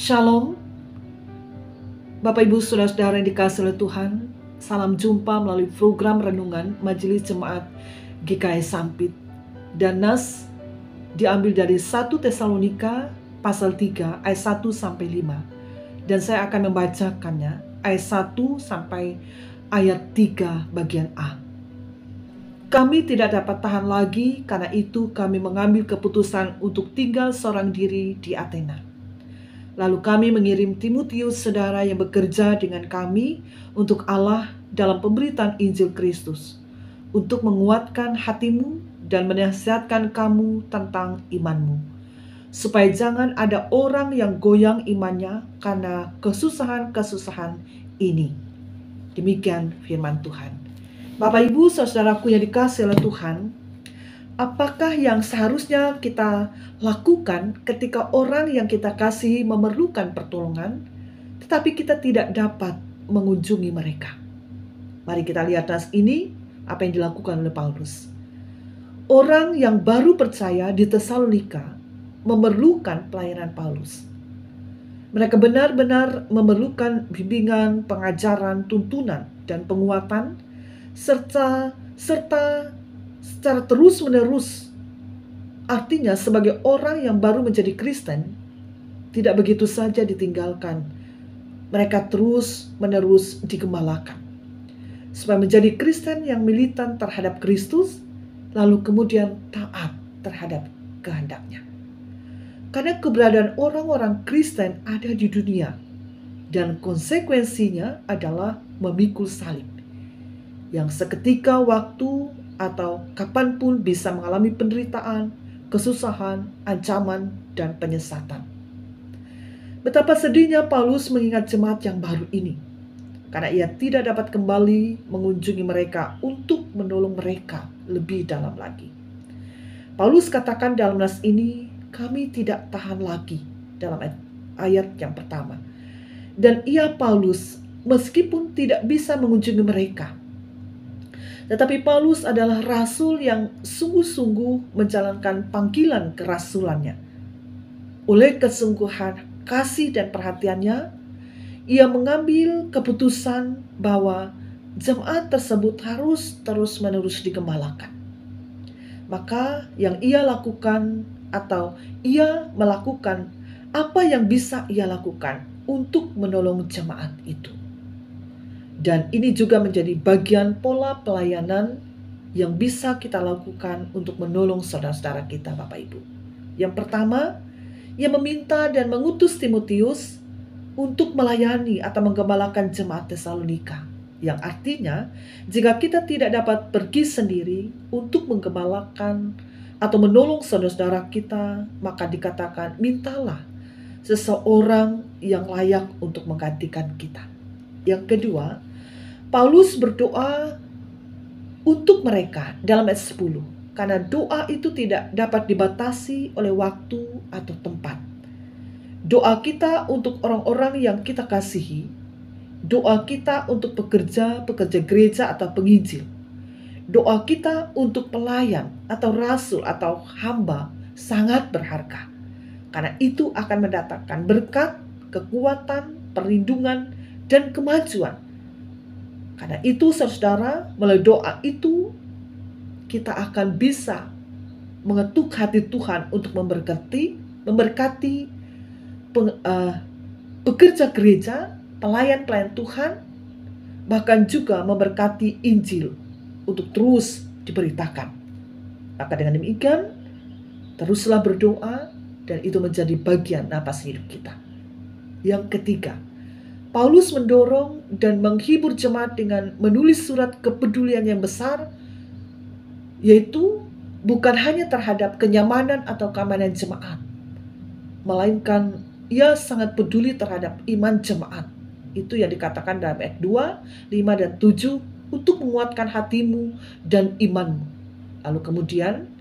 Shalom, Bapak Ibu Saudara-saudara yang dikasihi oleh Tuhan. Salam jumpa melalui program renungan Majelis Jemaat GKI Sampit. Dan nas diambil dari 1 Tesalonika pasal 3 ayat 1 sampai 5. Dan saya akan membacakannya ayat 1 sampai ayat 3 bagian A. Kami tidak dapat tahan lagi, karena itu kami mengambil keputusan untuk tinggal seorang diri di Athena. Lalu kami mengirim Timotius, saudara yang bekerja dengan kami untuk Allah dalam pemberitaan Injil Kristus, untuk menguatkan hatimu dan menasihatkan kamu tentang imanmu, supaya jangan ada orang yang goyang imannya karena kesusahan-kesusahan ini. Demikian firman Tuhan. Bapak Ibu saudaraku yang dikasihi oleh Tuhan, apakah yang seharusnya kita lakukan ketika orang yang kita kasihi memerlukan pertolongan, tetapi kita tidak dapat mengunjungi mereka? Mari kita lihat nas ini, apa yang dilakukan oleh Paulus. Orang yang baru percaya di Tesalonika memerlukan pelayanan Paulus. Mereka benar-benar memerlukan bimbingan, pengajaran, tuntunan, dan penguatan, serta secara terus-menerus. Artinya sebagai orang yang baru menjadi Kristen, tidak begitu saja ditinggalkan. Mereka terus-menerus digembalakan, supaya menjadi Kristen yang militan terhadap Kristus, lalu kemudian taat terhadap kehendaknya. Karena keberadaan orang-orang Kristen ada di dunia, dan konsekuensinya adalah memikul salib, yang seketika waktu atau kapanpun bisa mengalami penderitaan, kesusahan, ancaman, dan penyesatan. Betapa sedihnya Paulus mengingat jemaat yang baru ini, karena ia tidak dapat kembali mengunjungi mereka untuk menolong mereka lebih dalam lagi. Paulus katakan dalam nas ini, kami tidak tahan lagi, dalam ayat yang pertama. Dan ia Paulus meskipun tidak bisa mengunjungi mereka, tetapi Paulus adalah rasul yang sungguh-sungguh menjalankan panggilan kerasulannya. Oleh kesungguhan kasih dan perhatiannya, ia mengambil keputusan bahwa jemaat tersebut harus terus-menerus digembalakan. Maka yang ia lakukan atau ia melakukan apa yang bisa ia lakukan untuk menolong jemaat itu. Dan ini juga menjadi bagian pola pelayanan yang bisa kita lakukan untuk menolong saudara-saudara kita, Bapak Ibu. Yang pertama, ia meminta dan mengutus Timotius untuk melayani atau menggembalakan jemaat Tesalonika. Yang artinya, jika kita tidak dapat pergi sendiri untuk menggembalakan atau menolong saudara-saudara kita, maka dikatakan mintalah seseorang yang layak untuk menggantikan kita. Yang kedua, Paulus berdoa untuk mereka dalam ayat 10, karena doa itu tidak dapat dibatasi oleh waktu atau tempat. Doa kita untuk orang-orang yang kita kasihi, doa kita untuk pekerja gereja atau penginjil, doa kita untuk pelayan atau rasul atau hamba sangat berharga, karena itu akan mendatangkan berkat, kekuatan, perlindungan, dan kemajuan. Karena itu saudara, melalui doa itu kita akan bisa mengetuk hati Tuhan untuk memberkati pekerja gereja, pelayan-pelayan Tuhan, bahkan juga memberkati Injil untuk terus diberitakan. Maka dengan demikian, teruslah berdoa, dan itu menjadi bagian napas hidup kita. Yang ketiga, Paulus mendorong dan menghibur jemaat dengan menulis surat kepedulian yang besar, yaitu bukan hanya terhadap kenyamanan atau keamanan jemaat, melainkan ia sangat peduli terhadap iman jemaat. Itu yang dikatakan dalam ayat 2, 5, dan 7, untuk menguatkan hatimu dan imanmu. Lalu kemudian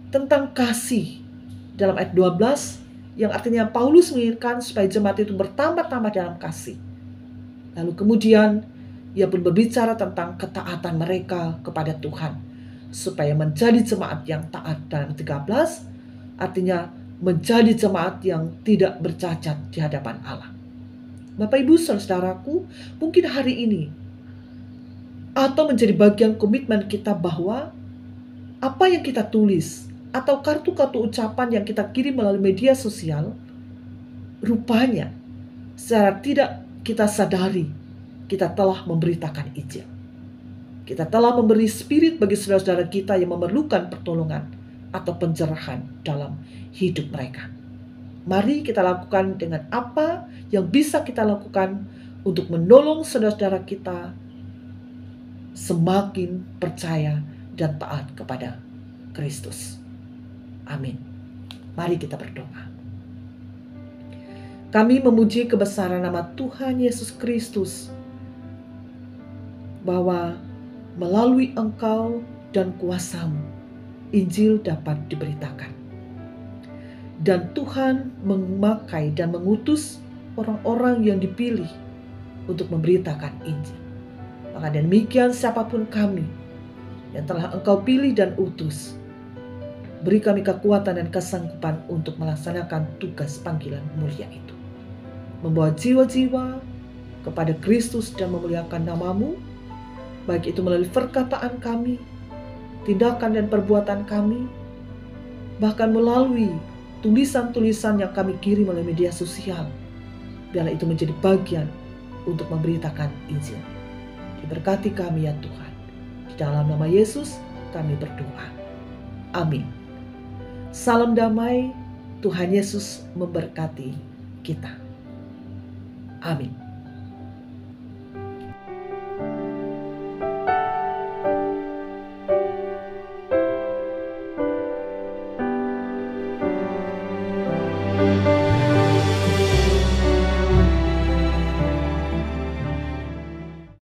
tentang kasih dalam ayat 12, yang artinya Paulus menginginkan supaya jemaat itu bertambah-tambah dalam kasih. Lalu kemudian ia pun berbicara tentang ketaatan mereka kepada Tuhan, supaya menjadi jemaat yang taat. Dalam 13, artinya menjadi jemaat yang tidak bercacat di hadapan Allah. Bapak Ibu saudaraku, mungkin hari ini atau menjadi bagian komitmen kita bahwa apa yang kita tulis atau kartu-kartu ucapan yang kita kirim melalui media sosial, rupanya secara tidak kita sadari kita telah memberitakan Injil. Kita telah memberi spirit bagi saudara-saudara kita yang memerlukan pertolongan atau pencerahan dalam hidup mereka. Mari kita lakukan dengan apa yang bisa kita lakukan untuk menolong saudara-saudara kita semakin percaya dan taat kepada Kristus. Amin. Mari kita berdoa. Kami memuji kebesaran nama Tuhan Yesus Kristus, bahwa melalui Engkau dan kuasa-Mu, Injil dapat diberitakan. Dan Tuhan memakai dan mengutus orang-orang yang dipilih untuk memberitakan Injil. Maka demikian siapapun kami yang telah Engkau pilih dan utus, beri kami kekuatan dan kesanggupan untuk melaksanakan tugas panggilan mulia itu. Membawa jiwa-jiwa kepada Kristus dan memuliakan nama-Mu, baik itu melalui perkataan kami, tindakan dan perbuatan kami, bahkan melalui tulisan-tulisan yang kami kirim melalui media sosial. Biarlah itu menjadi bagian untuk memberitakan Injil. Diberkati kami ya Tuhan. Di dalam nama Yesus kami berdoa. Amin. Salam damai, Tuhan Yesus memberkati kita. Amin.